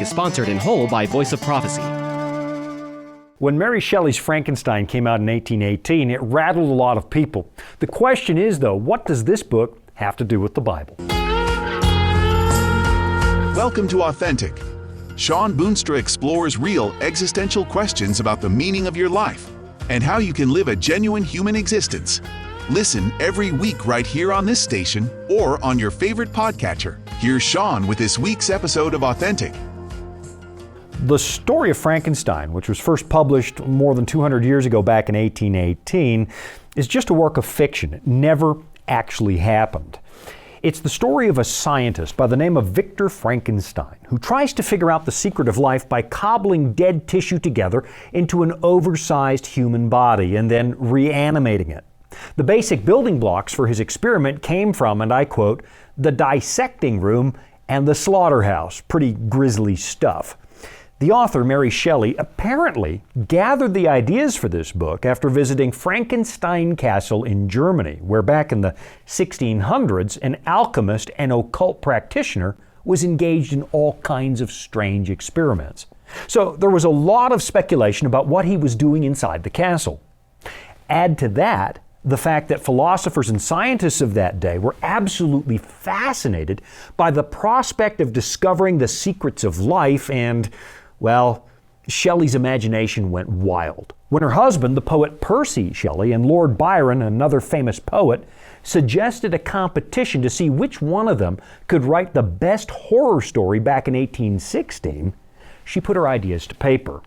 is sponsored in whole by Voice of Prophecy. When Mary Shelley's Frankenstein came out in 1818, it rattled a lot of people. The question is, though, what does this book have to do with the Bible? Welcome to Authentic. Sean Boonstra explores real existential questions about the meaning of your life and how you can live a genuine human existence. Listen every week right here on this station or on your favorite podcatcher. Here's Sean with this week's episode of Authentic. The story of Frankenstein, which was first published more than 200 years ago back in 1818, is just a work of fiction. It never actually happened. It's the story of a scientist by the name of Victor Frankenstein who tries to figure out the secret of life by cobbling dead tissue together into an oversized human body and then reanimating it. The basic building blocks for his experiment came from, and I quote, the dissecting room and the slaughterhouse. Pretty grisly stuff. The author, Mary Shelley, apparently gathered the ideas for this book after visiting Frankenstein Castle in Germany, where back in the 1600s, an alchemist and occult practitioner was engaged in all kinds of strange experiments. So there was a lot of speculation about what he was doing inside the castle. Add to that the fact that philosophers and scientists of that day were absolutely fascinated by the prospect of discovering the secrets of life, and, well, Shelley's imagination went wild. When her husband, the poet Percy Shelley, and Lord Byron, another famous poet, suggested a competition to see which one of them could write the best horror story back in 1816, she put her ideas to paper.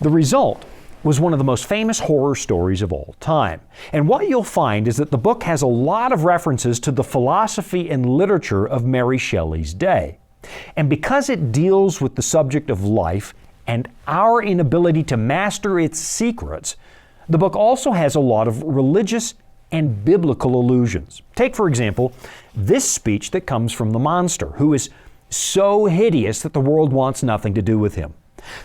The result was one of the most famous horror stories of all time. And what you'll find is that the book has a lot of references to the philosophy and literature of Mary Shelley's day. And because it deals with the subject of life and our inability to master its secrets, the book also has a lot of religious and biblical allusions. Take, for example, this speech that comes from the monster, who is so hideous that the world wants nothing to do with him.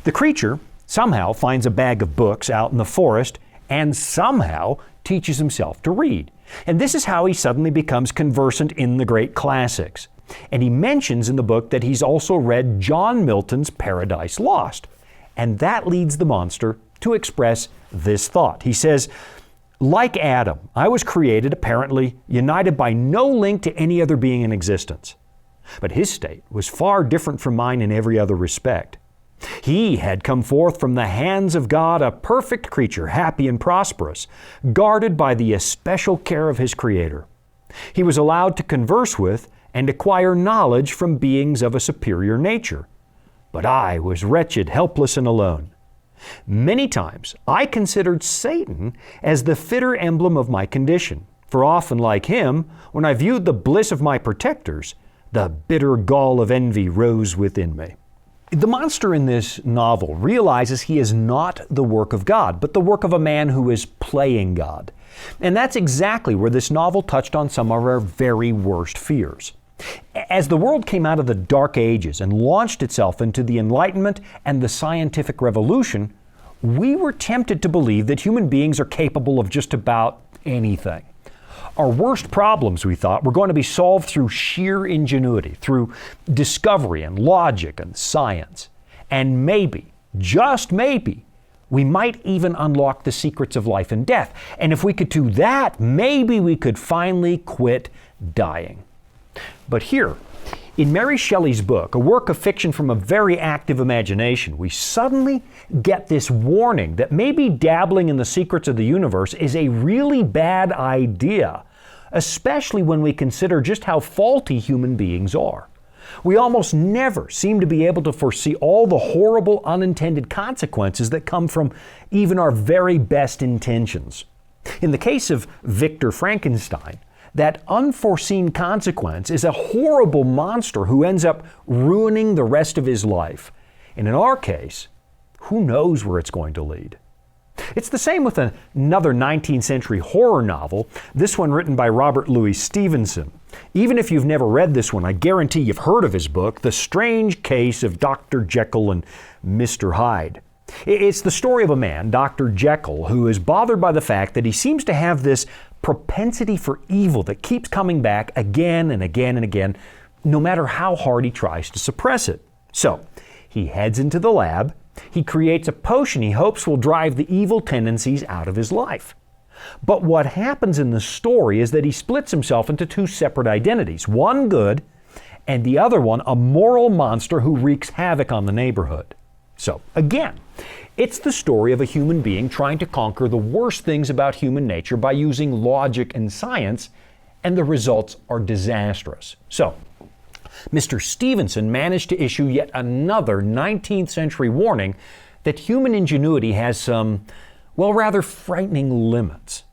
The creature somehow finds a bag of books out in the forest and somehow teaches himself to read. And this is how he suddenly becomes conversant in the great classics. And he mentions in the book that he's also read John Milton's Paradise Lost. And that leads the monster to express this thought. He says, like Adam, I was created apparently united by no link to any other being in existence. But his state was far different from mine in every other respect. He had come forth from the hands of God, a perfect creature, happy and prosperous, guarded by the especial care of his Creator. He was allowed to converse with and acquire knowledge from beings of a superior nature. But I was wretched, helpless, and alone. Many times I considered Satan as the fitter emblem of my condition, for often, like him, when I viewed the bliss of my protectors, the bitter gall of envy rose within me. The monster in this novel realizes he is not the work of God, but the work of a man who is playing God. And that's exactly where this novel touched on some of our very worst fears. As the world came out of the Dark Ages and launched itself into the Enlightenment and the scientific revolution, we were tempted to believe that human beings are capable of just about anything. Our worst problems, we thought, were going to be solved through sheer ingenuity, through discovery and logic and science. And maybe, just maybe, we might even unlock the secrets of life and death. And if we could do that, maybe we could finally quit dying. But here, in Mary Shelley's book, a work of fiction from a very active imagination, we suddenly get this warning that maybe dabbling in the secrets of the universe is a really bad idea, especially when we consider just how faulty human beings are. We almost never seem to be able to foresee all the horrible unintended consequences that come from even our very best intentions. In the case of Victor Frankenstein, that unforeseen consequence is a horrible monster who ends up ruining the rest of his life. And in our case, who knows where it's going to lead? It's the same with another 19th century horror novel, this one written by Robert Louis Stevenson. Even if you've never read this one, I guarantee you've heard of his book, The Strange Case of Dr. Jekyll and Mr. Hyde. It's the story of a man, Dr. Jekyll, who is bothered by the fact that he seems to have this propensity for evil that keeps coming back again and again and again, no matter how hard he tries to suppress it. So, he heads into the lab. He creates a potion he hopes will drive the evil tendencies out of his life. But what happens in the story is that he splits himself into two separate identities, one good and the other one a moral monster who wreaks havoc on the neighborhood. So, again, it's the story of a human being trying to conquer the worst things about human nature by using logic and science, and the results are disastrous. So, Mr. Stevenson managed to issue yet another 19th century warning that human ingenuity has some, well, rather frightening limits.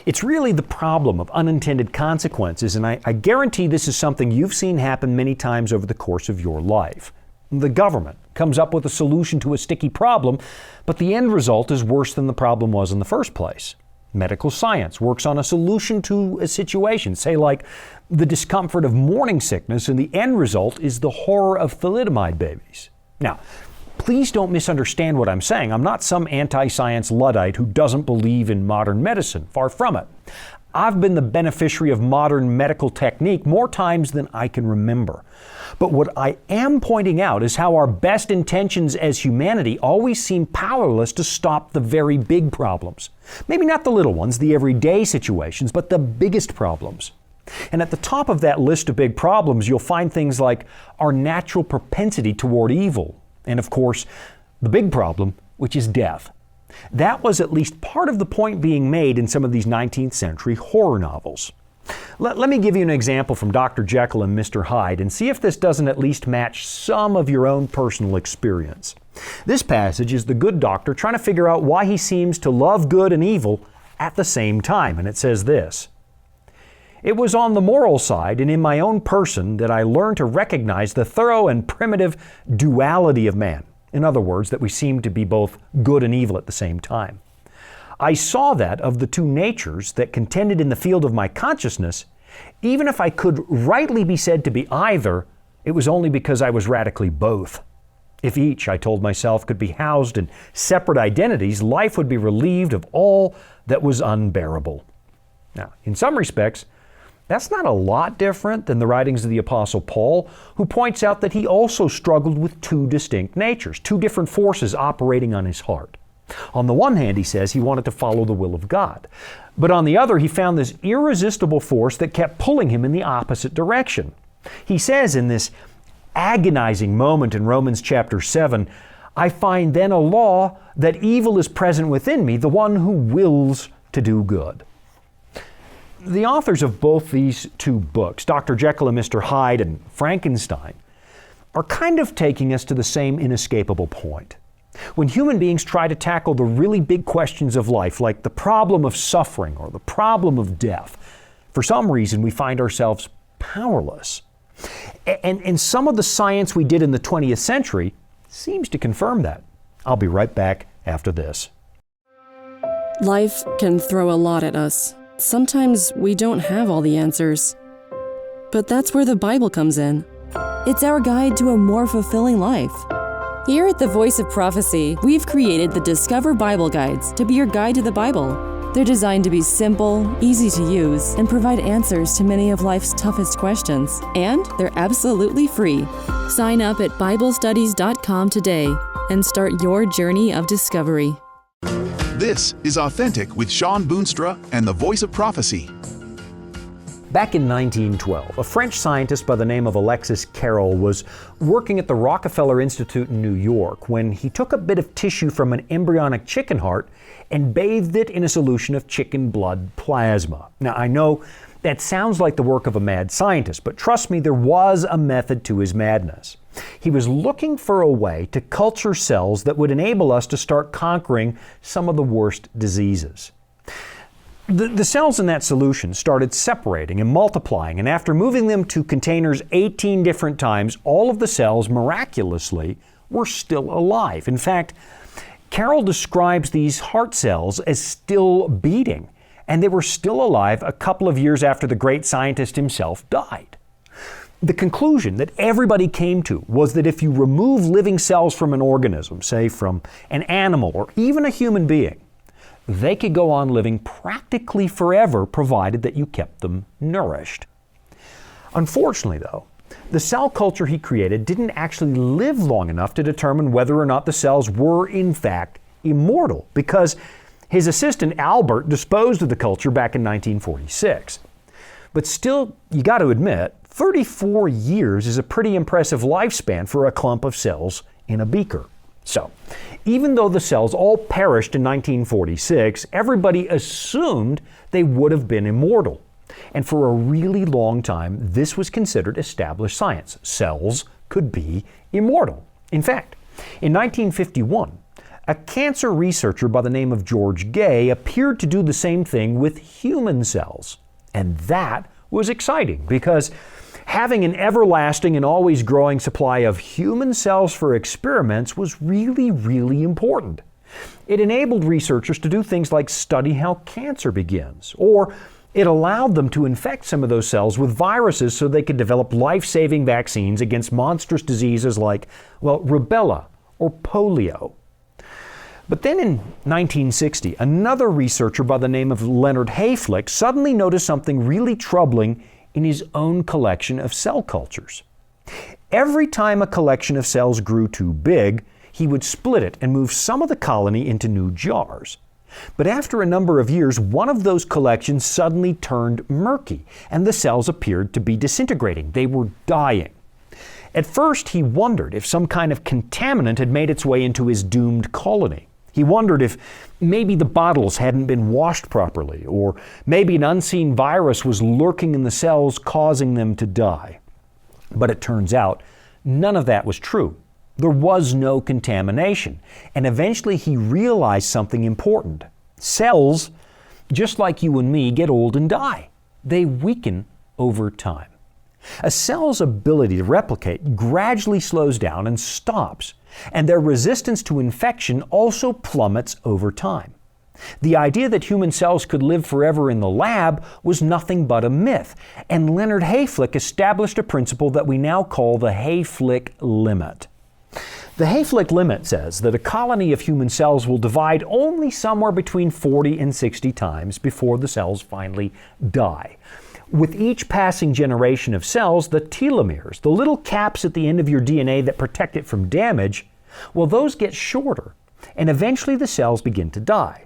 It's really the problem of unintended consequences, and I guarantee this is something you've seen happen many times over the course of your life. The government comes up with a solution to a sticky problem, but the end result is worse than the problem was in the first place. Medical science works on a solution to a situation, say like the discomfort of morning sickness, and the end result is the horror of thalidomide babies. Now, please don't misunderstand what I'm saying. I'm not some anti-science Luddite who doesn't believe in modern medicine. Far from it. I've been the beneficiary of modern medical technique more times than I can remember. But what I am pointing out is how our best intentions as humanity always seem powerless to stop the very big problems. Maybe not the little ones, the everyday situations, but the biggest problems. And at the top of that list of big problems, you'll find things like our natural propensity toward evil, and of course, the big problem, which is death. That was at least part of the point being made in some of these 19th century horror novels. Let me give you an example from Dr. Jekyll and Mr. Hyde and see if this doesn't at least match some of your own personal experience. This passage is the good doctor trying to figure out why he seems to love good and evil at the same time, and it says this: "It was on the moral side and in my own person that I learned to recognize the thorough and primitive duality of man. In other words, that we seem to be both good and evil at the same time. I saw that of the two natures that contended in the field of my consciousness, even if I could rightly be said to be either, it was only because I was radically both. If each, I told myself, could be housed in separate identities, life would be relieved of all that was unbearable." Now, in some respects, that's not a lot different than the writings of the Apostle Paul, who points out that he also struggled with two distinct natures, two different forces operating on his heart. On the one hand, he says he wanted to follow the will of God. But on the other, he found this irresistible force that kept pulling him in the opposite direction. He says in this agonizing moment in Romans chapter 7, "I find then a law that evil is present within me, the one who wills to do good." The authors of both these two books, Dr. Jekyll and Mr. Hyde and Frankenstein, are kind of taking us to the same inescapable point. When human beings try to tackle the really big questions of life, like the problem of suffering or the problem of death, for some reason we find ourselves powerless. And some of the science we did in the 20th century seems to confirm that. I'll be right back after this. Life can throw a lot at us. Sometimes we don't have all the answers. But that's where the Bible comes in. It's our guide to a more fulfilling life. Here at the Voice of Prophecy, we've created the Discover Bible Guides to be your guide to the Bible. They're designed to be simple, easy to use, and provide answers to many of life's toughest questions. And they're absolutely free. Sign up at BibleStudies.com today and start your journey of discovery. This is Authentic with Sean Boonstra and the Voice of Prophecy. Back in 1912, a French scientist by the name of Alexis Carrel was working at the Rockefeller Institute in New York when he took a bit of tissue from an embryonic chicken heart and bathed it in a solution of chicken blood plasma. Now, I know that sounds like the work of a mad scientist, but trust me, there was a method to his madness. He was looking for a way to culture cells that would enable us to start conquering some of the worst diseases. The cells in that solution started separating and multiplying, and after moving them to containers 18 different times, all of the cells miraculously were still alive. In fact, Carroll describes these heart cells as still beating, and they were still alive a couple of years after the great scientist himself died. The conclusion that everybody came to was that if you remove living cells from an organism, say from an animal or even a human being, they could go on living practically forever provided that you kept them nourished. Unfortunately, though, the cell culture he created didn't actually live long enough to determine whether or not the cells were in fact immortal, because his assistant Albert disposed of the culture back in 1946. But still, you got to admit, 34 years is a pretty impressive lifespan for a clump of cells in a beaker. So, even though the cells all perished in 1946, everybody assumed they would have been immortal. And for a really long time, this was considered established science. Cells could be immortal. In fact, in 1951, a cancer researcher by the name of George Gay appeared to do the same thing with human cells. And that was exciting because having an everlasting and always growing supply of human cells for experiments was really, really important. It enabled researchers to do things like study how cancer begins, or it allowed them to infect some of those cells with viruses so they could develop life-saving vaccines against monstrous diseases like, well, rubella or polio. But then in 1960, another researcher by the name of Leonard Hayflick suddenly noticed something really troubling in his own collection of cell cultures. Every time a collection of cells grew too big, he would split it and move some of the colony into new jars. But after a number of years, one of those collections suddenly turned murky, and the cells appeared to be disintegrating. They were dying. At first, he wondered if some kind of contaminant had made its way into his doomed colony. He wondered if maybe the bottles hadn't been washed properly, or maybe an unseen virus was lurking in the cells causing them to die. But it turns out none of that was true. There was no contamination. And eventually he realized something important. Cells, just like you and me, get old and die. They weaken over time. A cell's ability to replicate gradually slows down and stops, and their resistance to infection also plummets over time. The idea that human cells could live forever in the lab was nothing but a myth, and Leonard Hayflick established a principle that we now call the Hayflick limit. The Hayflick limit says that a colony of human cells will divide only somewhere between 40 and 60 times before the cells finally die. With each passing generation of cells, the telomeres, the little caps at the end of your DNA that protect it from damage, well, those get shorter, and eventually the cells begin to die.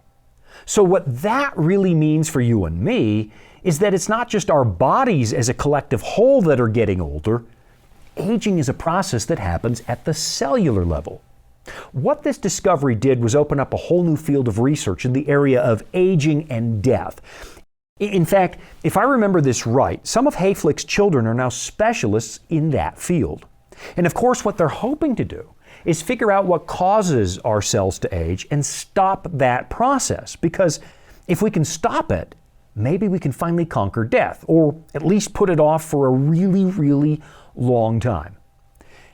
So what that really means for you and me is that it's not just our bodies as a collective whole that are getting older. Aging is a process that happens at the cellular level. What this discovery did was open up a whole new field of research in the area of aging and death. In fact, if I remember this right, some of Hayflick's children are now specialists in that field. And of course, what they're hoping to do is figure out what causes our cells to age and stop that process. Because if we can stop it, maybe we can finally conquer death, or at least put it off for a really, really long time.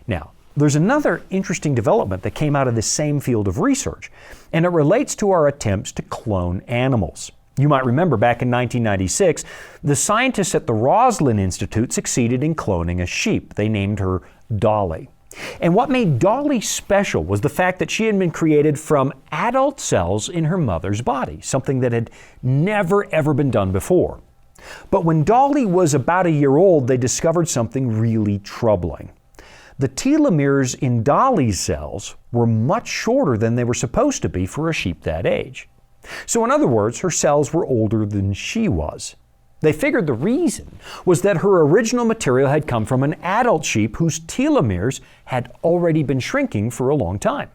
Now, there's another interesting development that came out of this same field of research, and it relates to our attempts to clone animals. You might remember back in 1996, the scientists at the Roslin Institute succeeded in cloning a sheep. They named her Dolly. And what made Dolly special was the fact that she had been created from adult cells in her mother's body, something that had never ever been done before. But when Dolly was about a year old, they discovered something really troubling. The telomeres in Dolly's cells were much shorter than they were supposed to be for a sheep that age. So in other words, her cells were older than she was. They figured the reason was that her original material had come from an adult sheep whose telomeres had already been shrinking for a long time.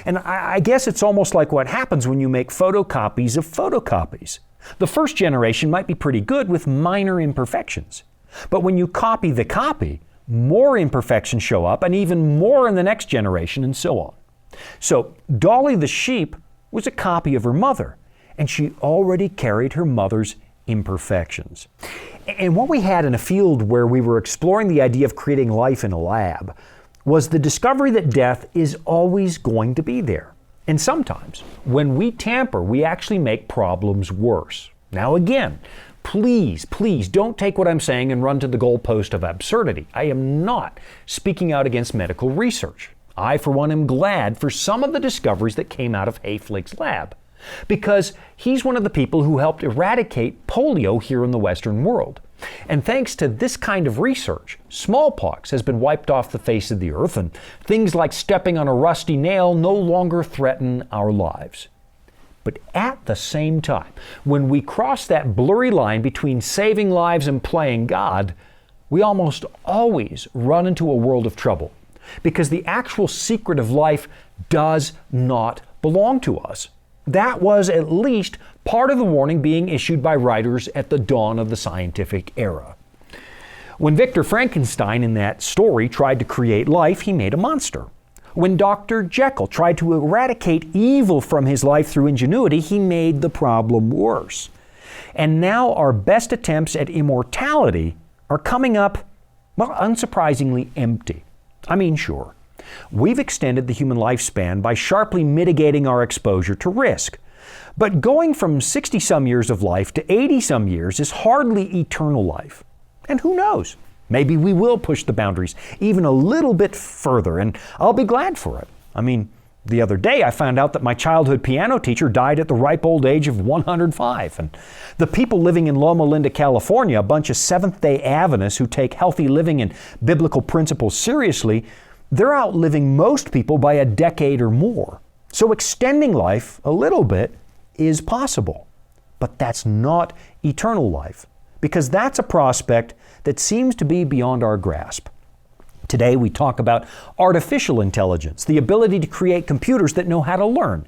And I guess it's almost like what happens when you make photocopies of photocopies. The first generation might be pretty good with minor imperfections. But when you copy the copy, more imperfections show up and even more in the next generation and so on. So Dolly the sheep was a copy of her mother, and she already carried her mother's imperfections. And what we had in a field where we were exploring the idea of creating life in a lab was the discovery that death is always going to be there. And sometimes, when we tamper, we actually make problems worse. Now again, please don't take what I'm saying and run to the goalpost of absurdity. I am not speaking out against medical research. I, for one, am glad for some of the discoveries that came out of Hayflick's lab, because he's one of the people who helped eradicate polio here in the Western world. And thanks to this kind of research, smallpox has been wiped off the face of the earth, and things like stepping on a rusty nail no longer threaten our lives. But at the same time, when we cross that blurry line between saving lives and playing God, we almost always run into a world of trouble, because the actual secret of life does not belong to us. That was at least part of the warning being issued by writers at the dawn of the scientific era. When Victor Frankenstein in that story tried to create life, he made a monster. When Dr. Jekyll tried to eradicate evil from his life through ingenuity, he made the problem worse. And now our best attempts at immortality are coming up, well, unsurprisingly empty. I mean, sure, we've extended the human lifespan by sharply mitigating our exposure to risk. But going from 60-some years of life to 80-some years is hardly eternal life. And who knows? Maybe we will push the boundaries even a little bit further, and I'll be glad for it. I mean, the other day I found out that my childhood piano teacher died at the ripe old age of 105. And the people living in Loma Linda, California, a bunch of Seventh-day Adventists who take healthy living and biblical principles seriously, they're outliving most people by a decade or more. So extending life a little bit is possible. But that's not eternal life, because that's a prospect that seems to be beyond our grasp. Today we talk about artificial intelligence, the ability to create computers that know how to learn.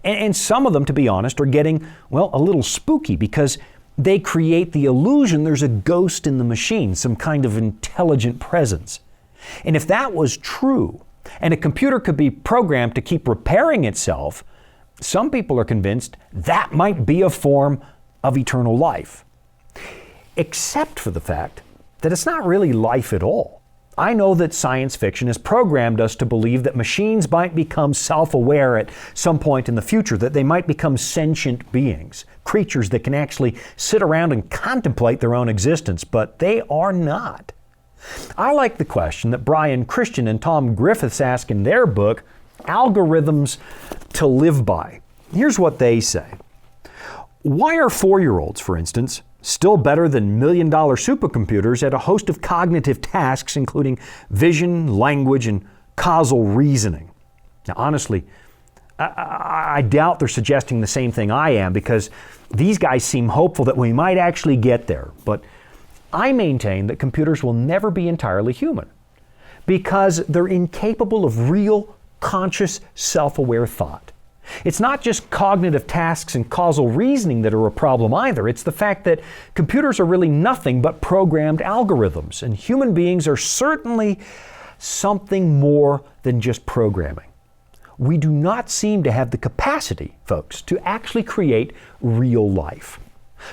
And some of them, to be honest, are getting, well, a little spooky because they create the illusion there's a ghost in the machine, some kind of intelligent presence. And if that was true, and a computer could be programmed to keep repairing itself, some people are convinced that might be a form of eternal life. Except for the fact that it's not really life at all. I know that science fiction has programmed us to believe that machines might become self-aware at some point in the future, that they might become sentient beings, creatures that can actually sit around and contemplate their own existence, but they are not. I like the question that Brian Christian and Tom Griffiths ask in their book, Algorithms to Live By. Here's what they say. Why are 4-year-olds, for instance, still better than million-dollar supercomputers at a host of cognitive tasks, including vision, language, and causal reasoning? Now, honestly, I doubt they're suggesting the same thing I am, because these guys seem hopeful that we might actually get there. But I maintain that computers will never be entirely human, because they're incapable of real, conscious, self-aware thought. It's not just cognitive tasks and causal reasoning that are a problem either. It's the fact that computers are really nothing but programmed algorithms, and human beings are certainly something more than just programming. We do not seem to have the capacity, folks, to actually create real life.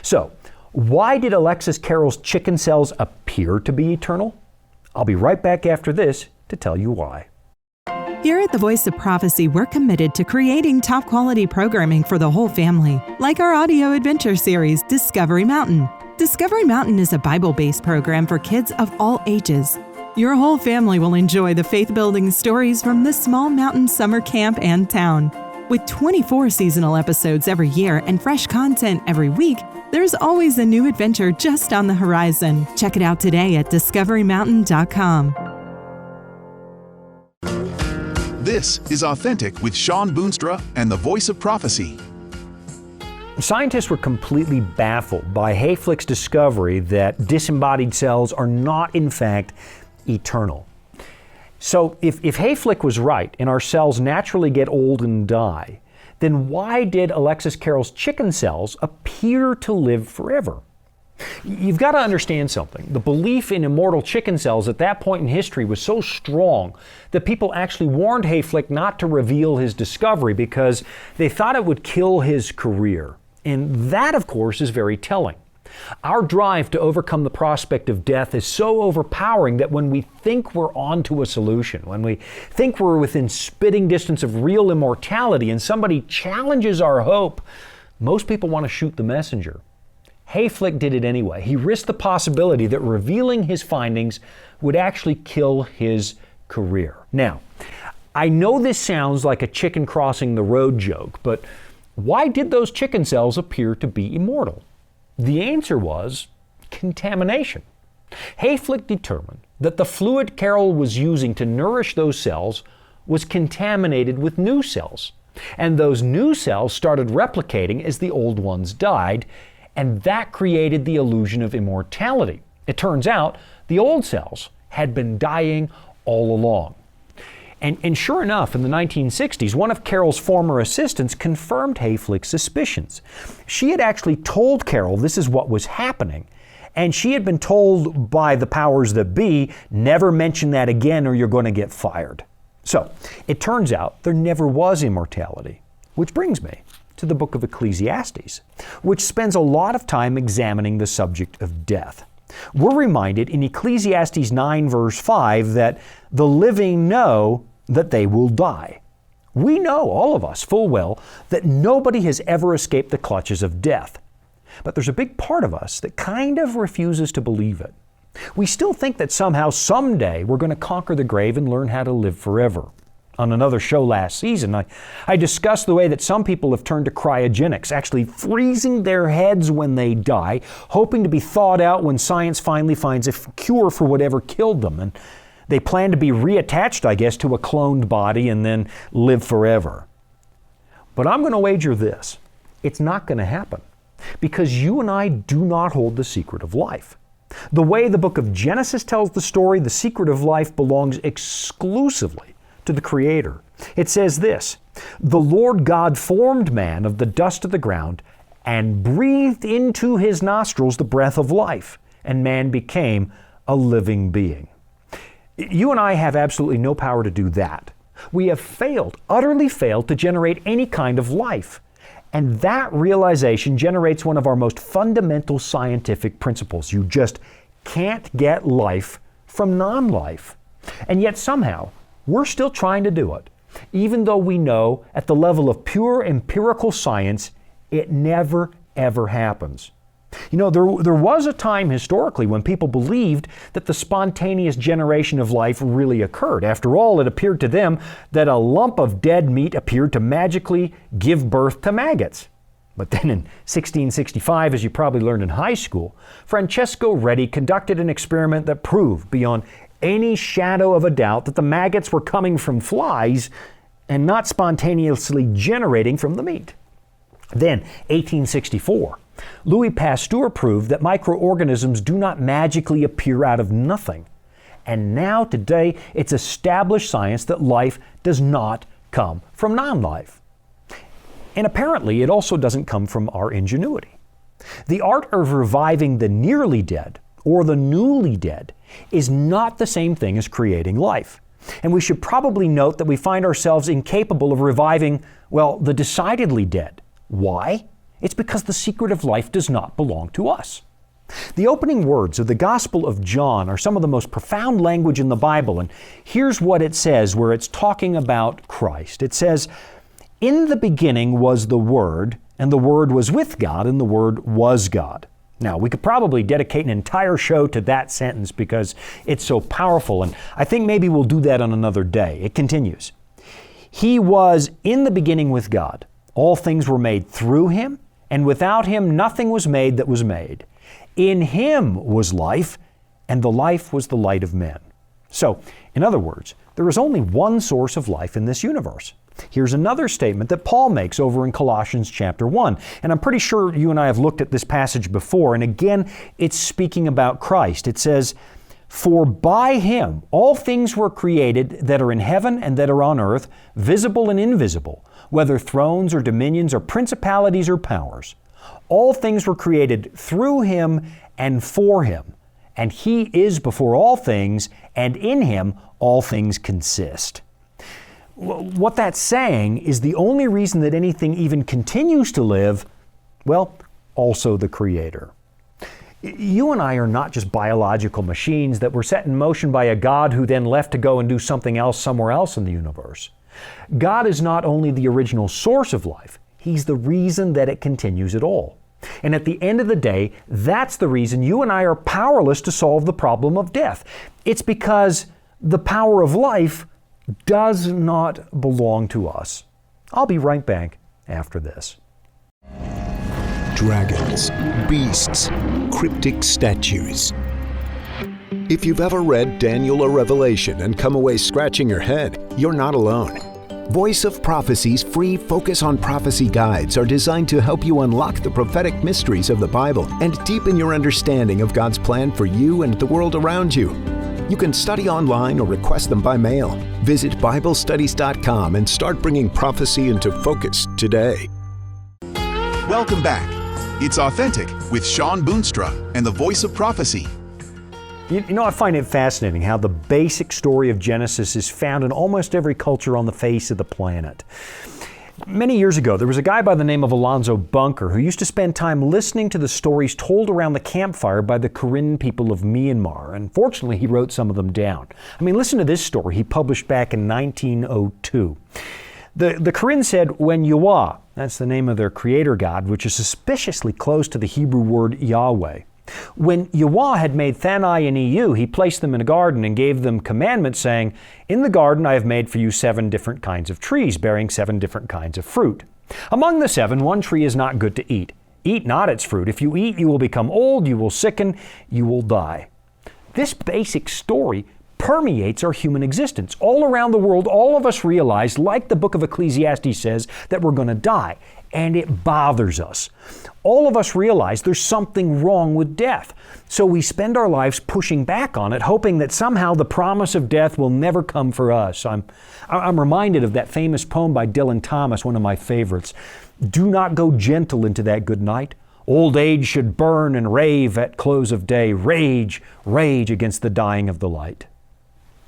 So, why did Alexis Carrel's chicken cells appear to be eternal? I'll be right back after this to tell you why. Here at the Voice of Prophecy, we're committed to creating top quality programming for the whole family, like our audio adventure series, Discovery Mountain. Discovery Mountain is a Bible-based program for kids of all ages. Your whole family will enjoy the faith-building stories from this small mountain summer camp and town. With 24 seasonal episodes every year and fresh content every week, there's always a new adventure just on the horizon. Check it out today at discoverymountain.com. This is Authentic with Sean Boonstra and the Voice of Prophecy. Scientists were completely baffled by Hayflick's discovery that disembodied cells are not, in fact, eternal. So if Hayflick was right and our cells naturally get old and die, then why did Alexis Carrel's chicken cells appear to live forever? You've got to understand something. The belief in immortal chicken cells at that point in history was so strong that people actually warned Hayflick not to reveal his discovery because they thought it would kill his career. And that, of course, is very telling. Our drive to overcome the prospect of death is so overpowering that when we think we're onto a solution, when we think we're within spitting distance of real immortality and somebody challenges our hope, most people want to shoot the messenger. Hayflick did it anyway. He risked the possibility that revealing his findings would actually kill his career. Now, I know this sounds like a chicken crossing the road joke, but why did those chicken cells appear to be immortal? The answer was contamination. Hayflick determined that the fluid Carroll was using to nourish those cells was contaminated with new cells. And those new cells started replicating as the old ones died, and that created the illusion of immortality. It turns out the old cells had been dying all along. And sure enough, in the 1960s, one of Carroll's former assistants confirmed Hayflick's suspicions. She had actually told Carroll this is what was happening, and she had been told by the powers that be, never mention that again or you're going to get fired. So, it turns out there never was immortality. Which brings me to the book of Ecclesiastes, which spends a lot of time examining the subject of death. We're reminded in Ecclesiastes 9 verse 5 that the living know that they will die. We know, all of us, full well, that nobody has ever escaped the clutches of death. But there's a big part of us that kind of refuses to believe it. We still think that somehow, someday, we're going to conquer the grave and learn how to live forever. On another show last season, I discussed the way that some people have turned to cryogenics, actually freezing their heads when they die, hoping to be thawed out when science finally finds a cure for whatever killed them. And they plan to be reattached, I guess, to a cloned body and then live forever. But I'm going to wager this. It's not going to happen, because you and I do not hold the secret of life. The way the book of Genesis tells the story, the secret of life belongs exclusively to the Creator. It says this, "The Lord God formed man of the dust of the ground and breathed into his nostrils the breath of life, and man became a living being." You and I have absolutely no power to do that. We have failed, utterly failed to generate any kind of life. And that realization generates one of our most fundamental scientific principles. You just can't get life from non-life. And yet somehow, we're still trying to do it, even though we know at the level of pure empirical science, it never, ever happens. You know, there was a time historically when people believed that the spontaneous generation of life really occurred. After all, it appeared to them that a lump of dead meat appeared to magically give birth to maggots. But then in 1665, as you probably learned in high school, Francesco Redi conducted an experiment that proved beyond any shadow of a doubt that the maggots were coming from flies and not spontaneously generating from the meat. Then, 1864, Louis Pasteur proved that microorganisms do not magically appear out of nothing. And now, today, it's established science that life does not come from non-life. And apparently, it also doesn't come from our ingenuity. The art of reviving the nearly dead, or the newly dead, is not the same thing as creating life. And we should probably note that we find ourselves incapable of reviving, well, the decidedly dead. Why? It's because the secret of life does not belong to us. The opening words of the Gospel of John are some of the most profound language in the Bible, and here's what it says where it's talking about Christ. It says, "In the beginning was the Word, and the Word was with God, and the Word was God." Now, we could probably dedicate an entire show to that sentence because it's so powerful, and I think maybe we'll do that on another day. It continues, "He was in the beginning with God. All things were made through Him, and without Him nothing was made that was made. In Him was life, and the life was the light of men." So, in other words, there is only one source of life in this universe. Here's another statement that Paul makes over in Colossians chapter 1. And I'm pretty sure you and I have looked at this passage before. And again, it's speaking about Christ. It says, "For by Him all things were created that are in heaven and that are on earth, visible and invisible, whether thrones or dominions or principalities or powers. All things were created through Him and for Him. And He is before all things, and in Him all things consist." What that's saying is the only reason that anything even continues to live, well, also the Creator. You and I are not just biological machines that were set in motion by a God who then left to go and do something else somewhere else in the universe. God is not only the original source of life, He's the reason that it continues at all. And at the end of the day, that's the reason you and I are powerless to solve the problem of death. It's because the power of life does not belong to us. I'll be right back after this. dragons, beasts, cryptic statues. If you've ever read Daniel or Revelation and come away scratching your head, you're not alone. Voice of Prophecy's free Focus on Prophecy guides are designed to help you unlock the prophetic mysteries of the Bible and deepen your understanding of God's plan for you and the world around you. You can study online or request them by mail. Visit BibleStudies.com and start bringing prophecy into focus today. Welcome back. It's Authentic with Sean Boonstra and the Voice of Prophecy. You know, I find it fascinating how the basic story of Genesis is found in almost every culture on the face of the planet. Many years ago, there was a guy by the name of Alonzo Bunker who used to spend time listening to the stories told around the campfire by the Karen people of Myanmar, and fortunately he wrote some of them down. I mean, listen to this story he published back in 1902. The Karen said, when Yahweh, that's the name of their creator god, which is suspiciously close to the Hebrew word Yahweh, when Yahweh had made Thanai and Eu, he placed them in a garden and gave them commandments saying, in the garden I have made for you 7 different kinds of trees, bearing 7 different kinds of fruit. Among the 7, one tree is not good to eat. Eat not its fruit. If you eat, you will become old, you will sicken, you will die. This basic story permeates our human existence. All around the world, all of us realize, like the book of Ecclesiastes says, that we're going to die, and it bothers us. All of us realize there's something wrong with death. So we spend our lives pushing back on it, hoping that somehow the promise of death will never come for us. I'm reminded of that famous poem by Dylan Thomas, one of my favorites. Do not go gentle into that good night. Old age should burn and rave at close of day. Rage, rage against the dying of the light.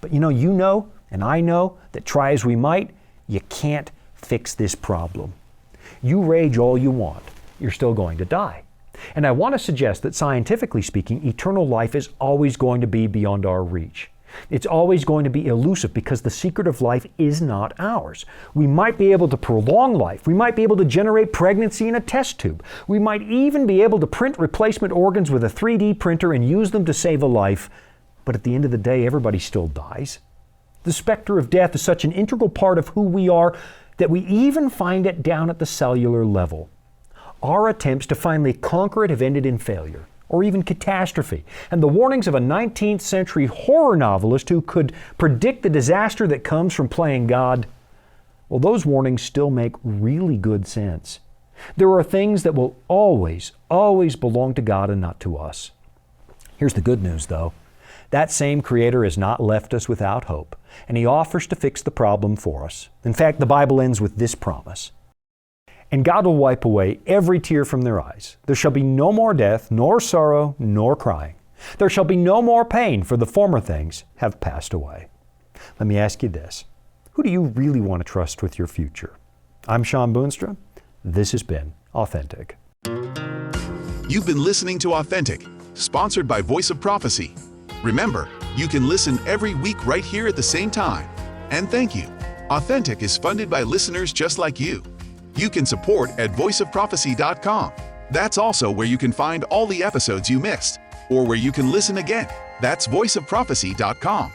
But you know, and I know that try as we might, you can't fix this problem. You rage all you want, you're still going to die. And I want to suggest that scientifically speaking, eternal life is always going to be beyond our reach. It's always going to be elusive because the secret of life is not ours. We might be able to prolong life. We might be able to generate pregnancy in a test tube. We might even be able to print replacement organs with a 3D printer and use them to save a life. But at the end of the day, everybody still dies. The specter of death is such an integral part of who we are that we even find it down at the cellular level. Our attempts to finally conquer it have ended in failure, or even catastrophe. And the warnings of a 19th century horror novelist who could predict the disaster that comes from playing God, well, those warnings still make really good sense. There are things that will always, always belong to God and not to us. Here's the good news, though. That same Creator has not left us without hope, and He offers to fix the problem for us. In fact, the Bible ends with this promise. And God will wipe away every tear from their eyes. There shall be no more death, nor sorrow, nor crying. There shall be no more pain, for the former things have passed away. Let me ask you this. Who do you really want to trust with your future? I'm Sean Boonstra. This has been Authentic. You've been listening to Authentic, sponsored by Voice of Prophecy. Remember, you can listen every week right here at the same time. And thank you. Authentic is funded by listeners just like you. You can support at voiceofprophecy.com. That's also where you can find all the episodes you missed, or where you can listen again. That's voiceofprophecy.com.